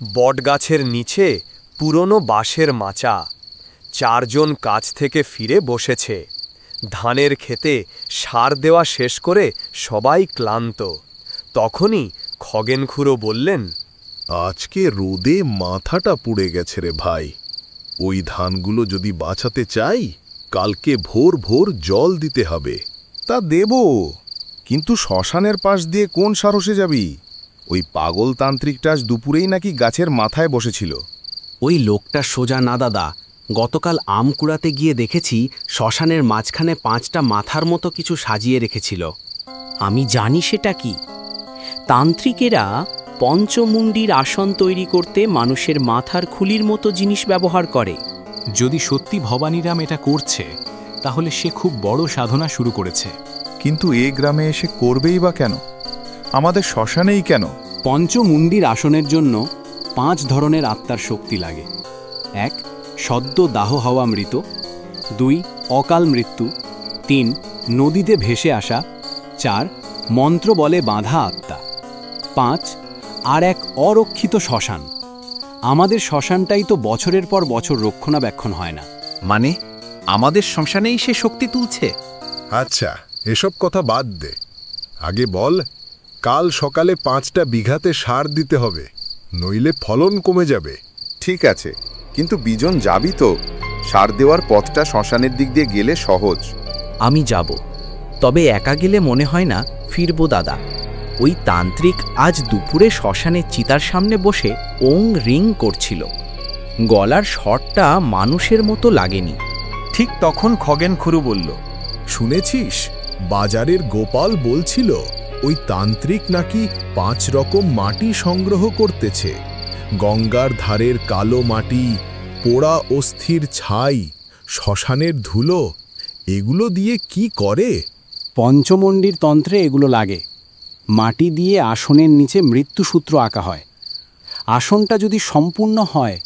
বটগাছের নিচে পুরনো বাঁশের মাচা। 4 জন কাজ থেকে ফিরে বসেছে। ধানের ক্ষেতে সার দেওয়া শেষ করে সবাই ক্লান্ত। তখনই খগেনখুড়ো বললেন, আজকে রোদে মাথাটা পুড়ে গেছে রে ভাই। ওই ধানগুলো যদি বাঁচাতে চাই, কালকে ভোর ভোর জল দিতে হবে। তা দেব, কিন্তু শ্মশানের পাশ দিয়ে কোন সারসে যাবি? ওই পাগলতান্ত্রিকটা আজ দুপুরেই নাকি গাছের মাথায় বসেছিল। ওই লোকটা সোজা না দাদা, গতকাল আম কুড়াতে গিয়ে দেখেছি শ্মশানের মাঝখানে 5টা মাথার মতো কিছু সাজিয়ে রেখেছিল। আমি জানি সেটা কি। তান্ত্রিকেরা পঞ্চমুণ্ডির আসন তৈরি করতে মানুষের মাথার খুলির মতো জিনিস ব্যবহার করে। যদি সত্যি ভবানীরাম এটা করছে, তাহলে সে খুব বড় সাধনা শুরু করেছে। কিন্তু এ গ্রামে এসে করবেই বা কেন? আমাদের শ্মশানেই কেন? পঞ্চমুণ্ডির আসনের জন্য 5 ধরনের আত্মার শক্তি লাগে। 1. সদ্য দাহ হওয়া মৃত। 2. অকাল মৃত্যু। 3. নদীতে ভেসে আসা। 4. মন্ত্র বলে বাঁধা আত্মা। 5. আর এক অরক্ষিত শ্মশান। আমাদের শ্মশানটাই তো বছরের পর বছর রক্ষণাবেক্ষণ হয় না। মানে আমাদের শ্মশানেই সে শক্তি তুলছে? আচ্ছা, এসব কথা বাদ দে। আগে বল, কাল সকালে 5টা বিঘাতে সার দিতে হবে, নইলে ফলন কমে যাবে। ঠিক আছে, কিন্তু বিজন যাবি তো? সার দেওয়ার পথটা শ্মশানের দিক দিয়ে গেলে সহজ। আমি যাব, তবে একা গেলে মনে হয় না ফিরবো দাদা। ওই তান্ত্রিক আজ দুপুরে শ্মশানের চিতার সামনে বসে ওং রিং করছিল। গলার স্বরটা মানুষের মতো লাগেনি। ঠিক তখন খগেনখুড়ো বলল, শুনেছিস, বাজারের গোপাল বলছিল ওই তান্ত্রিক নাকি 5 রকম মাটি সংগ্রহ করতেছে। গঙ্গার ধারের কালো মাটি, পোড়া অস্থির ছাই, শ্মশানের ধুলো, এগুলো দিয়ে কি করে? পঞ্চমন্ডির তন্ত্রে এগুলো লাগে। মাটি দিয়ে আসনের নিচে মৃত্যুসূত্র আঁকা হয়। আসনটা যদি সম্পূর্ণ হয়,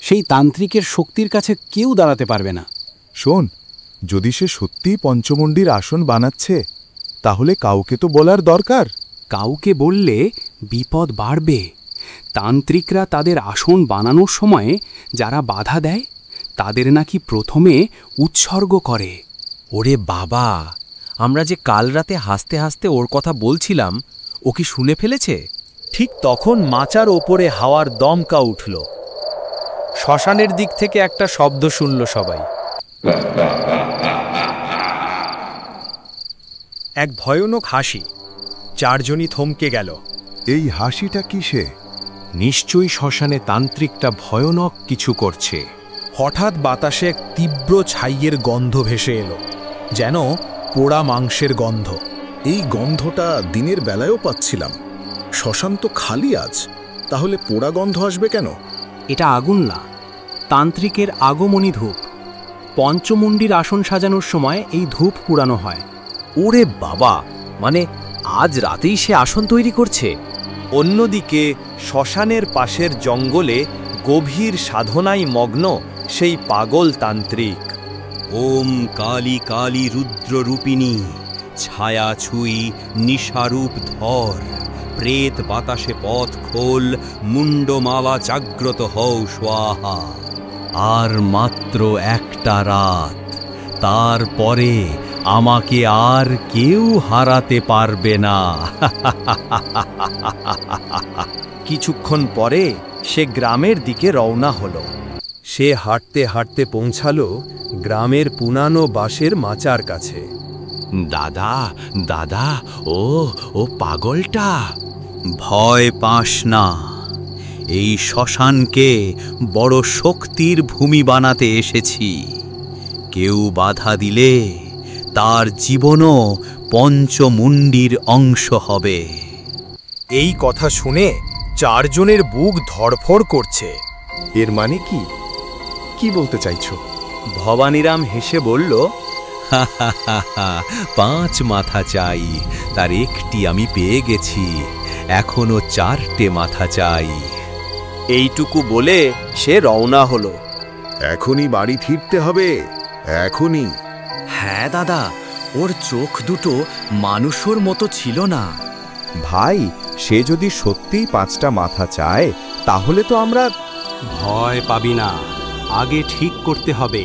সেই তান্ত্রিকের শক্তির কাছে কেউ দাঁড়াতে পারবে না। শোন, যদি সে সত্যিই পঞ্চমন্ডির আসন বানাচ্ছে, তাহলে কাউকে তো বলার দরকার। কাউকে বললে বিপদ বাড়বে। তান্ত্রিকরা তাদের আসন বানানোর সময়ে যারা বাধা দেয়, তাদের নাকি প্রথমে উৎসর্গ করে। ওরে বাবা, আমরা যে কাল রাতে হাসতে হাসতে ওর কথা বলছিলাম, ও কি শুনে ফেলেছে? ঠিক তখন মাচার ওপরে হাওয়ার দমকা উঠল। শ্মশানের দিক থেকে একটা শব্দ শুনল সবাই। এক ভয়ানক হাসি। 4 জনই থমকে গেল। এই হাসিটা কিসে? নিশ্চয়ই শ্মশানে তান্ত্রিকটা ভয়ানক কিছু করছে। হঠাৎ বাতাসে এক তীব্র ছাইয়ের গন্ধ ভেসে এলো, যেন পোড়া মাংসের গন্ধ। এই গন্ধটা দিনের বেলায়ও পাচ্ছিলাম। শ্মশান তো খালি আজ, তাহলে পোড়া গন্ধ আসবে কেন? এটা আগুন না, তান্ত্রিকের আগমনী ধূপ। পঞ্চমুণ্ডির আসন সাজানোর সময় এই ধূপ পুরানো হয়। ওরে বাবা, মানে আজ রাতেই সে আসন তৈরি করছে? অন্যদিকে শ্মশানের পাশের জঙ্গলে গভীর সাধনায় মগ্ন সেই পাগল তান্ত্রিক। ওম কালী কালী রুদ্ররূপিণী, ছায়া ছুই নিশারূপ ধর, প্রেত বাতাসে পথ খোল, মুন্ডমালা জাগ্রত হও স্বাহা। আর মাত্র একটা রাত, তারপরে আমাকে আর কেউ হারাতে পারবে না। কিছুক্ষণ পরে সে গ্রামের দিকে রওনা হলো। সে হাঁটতে হাঁটতে পৌঁছালো গ্রামের পুরানো বাঁশের মাচার কাছে। দাদা দাদা, ও পাগলটা। ভয় পাস না, এই শ্মশানকে বড় শক্তির ভূমি বানাতে এসেছি। কেউ বাধা দিলে তার জীবনও পঞ্চমুণ্ডির অংশ হবে। এই কথা শুনে 4 জনের বুক ধড়ফড় করছে। এর মানে কি? কি বলতে চাইছো? ভবানীরাম হেসে বলল, 5 মাথা চাই, তার একটি আমি পেয়ে গেছি, এখনো 4টে মাথা চাই। এইটুকু বলে সে রওনা হলো। এখনই বাড়ি ফিরতে হবে, এখনই। হ্যাঁ দাদা, ওর চোখ দুটো মানুষের মতো ছিল না। ভাই, সে যদি সত্যিই 5টা মাথা চায়, তাহলে তো আমরা... ভয় পাবি না, আগে ঠিক করতে হবে।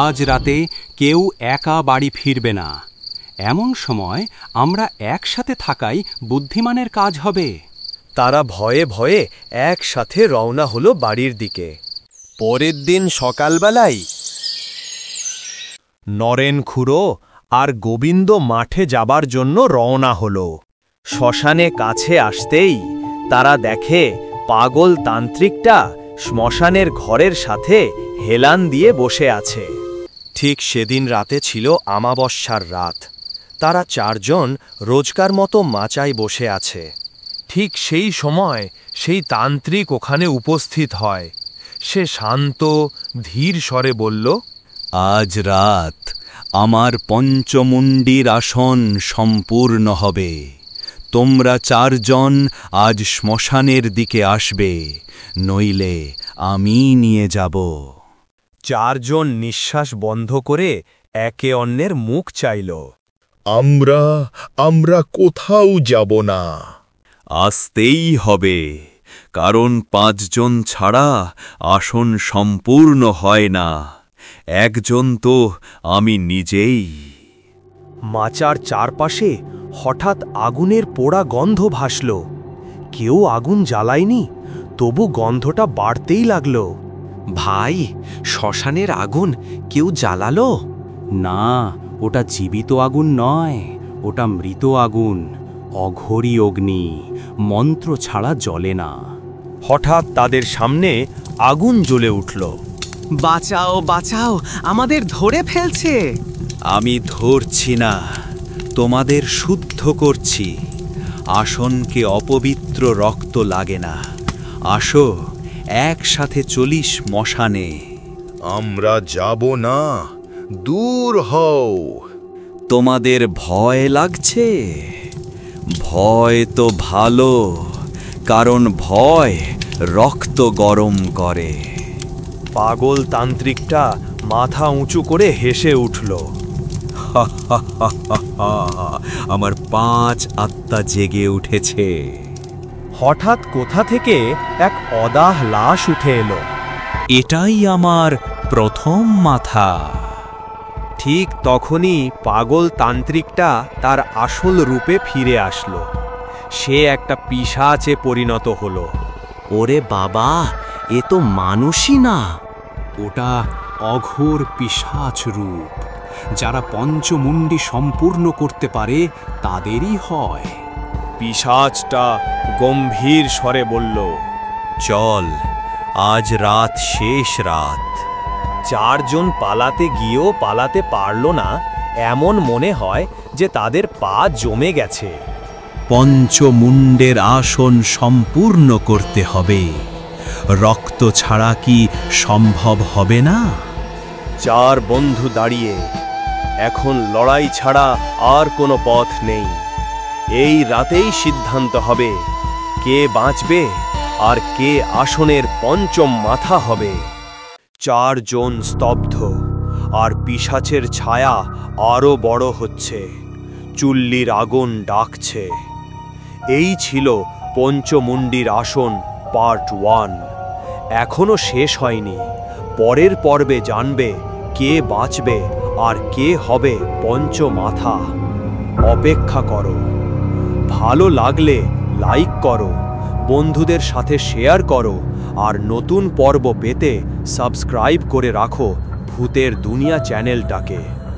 আজ রাতে কেউ একা বাড়ি ফিরবে না। এমন সময় আমরা একসাথে থাকাই বুদ্ধিমানের কাজ হবে। তারা ভয়ে ভয়ে একসাথে রওনা হলো বাড়ির দিকে। পরের দিন সকালবেলায় নরেন খুড়ো আর গোবিন্দ মাঠে যাবার জন্য রওনা হলো। শ্মশানে কাছে আসতেই তারা দেখে পাগল তান্ত্রিকটা শ্মশানের ঘরের সাথে হেলান দিয়ে বসে আছে। ঠিক সেদিন রাতে ছিল আমাবস্যার রাত। তারা চারজন রোজকার মতো মাচায় বসে আছে। ঠিক সেই সময় সেই তান্ত্রিক ওখানে উপস্থিত হয়। সে শান্ত ধীর স্বরে বলল, আজ রাত আমার পঞ্চমুণ্ডির আসন সম্পূর্ণ হবে। তোমরা চারজন আজ শ্মশানের দিকে আসবে, নইলে আমি নিয়ে যাব। চারজন নিঃশ্বাস বন্ধ করে একে অন্যের মুখ চাইল। আমরা কোথাও যাব না। আসতেই হবে, কারণ 5 জন ছাড়া আসন সম্পূর্ণ হয় না। একজন তো আমি নিজেই। মাচার চারপাশে হঠাৎ আগুনের পোড়া গন্ধ ভাসল। কেউ আগুন জ্বালায়নি, তবু গন্ধটা বাড়তেই লাগল। ভাই, শ্মশানের আগুন কেউ জ্বালালো? না, ওটা জীবিত আগুন নয়, ওটা মৃত আগুন। অঘোরী অগ্নি, মন্ত্র ছাড়া জ্বলে না। হঠাৎ তাদের সামনে আগুন জ্বলে উঠল। বাঁচাও, বাঁচাও, আমাদের ধরে ফেলছে। আমি ধরছি না, তোমাদের শুদ্ধ করছি। আসনকে অপবিত্র রক্ত লাগে না। আসো, একসাথে চলি শ্মশানে। আমরা যাব না, দূর হও। তোমাদের ভয় লাগছে? ভয় তো ভালো, কারণ ভয় রক্ত গরম করে। পাগল তান্ত্রিকটা মাথা উঁচু করে হেসে উঠল। আমার 5 আত্মা জেগে উঠেছে। হঠাৎ কোথা থেকে এক অদাহ লাশ উঠে এলো। এটাই আমার প্রথম মাথা। ঠিক তখনই পাগল তান্ত্রিকটা তার আসল রূপে ফিরে আসলো। সে একটা পিশাচে পরিণত হলো। ওরে বাবা, এ তো মানুষই না। ওটা অঘোর পিশাচ রূপ। যারা পঞ্চমুণ্ডি সম্পূর্ণ করতে পারে তাদেরই হয়। পিশাচটা গম্ভীর স্বরে বলল, চল, আজ রাত শেষ রাত। চারজন পালাতে গিয়েও পালাতে পারল না। এমন মনে হয় যে তাদের পা জমে গেছে। পঞ্চমুণ্ডের আসন সম্পূর্ণ করতে হবে। রক্ত ছাড়া কি সম্ভব হবে না? 4 বন্ধু দাঁড়িয়ে, এখন লড়াই ছাড়া আর কোনো পথ নেই। এই রাতেই সিদ্ধান্ত হবে কে বাঁচবে আর কে আসনের পঞ্চম মাথা হবে। 4 জন স্তব্ধ, আর পিশাচের ছায়া আরো বড় হচ্ছে। চুল্লির আগুন ডাকছে। এই ছিল পঞ্চমুণ্ডির আসন পার্ট 1। এখনো শেষ হয়নি। পরের পর্বে জানবে কে বাঁচবে আর কে হবে পঞ্চমাথা। অপেক্ষা করো। ভালো লাগলে লাইক করো, বন্ধুদের সাথে শেয়ার করো, আর নতুন পর্ব পেতে সাবস্ক্রাইব করে রাখো ভূতের দুনিয়া চ্যানেলটাকে।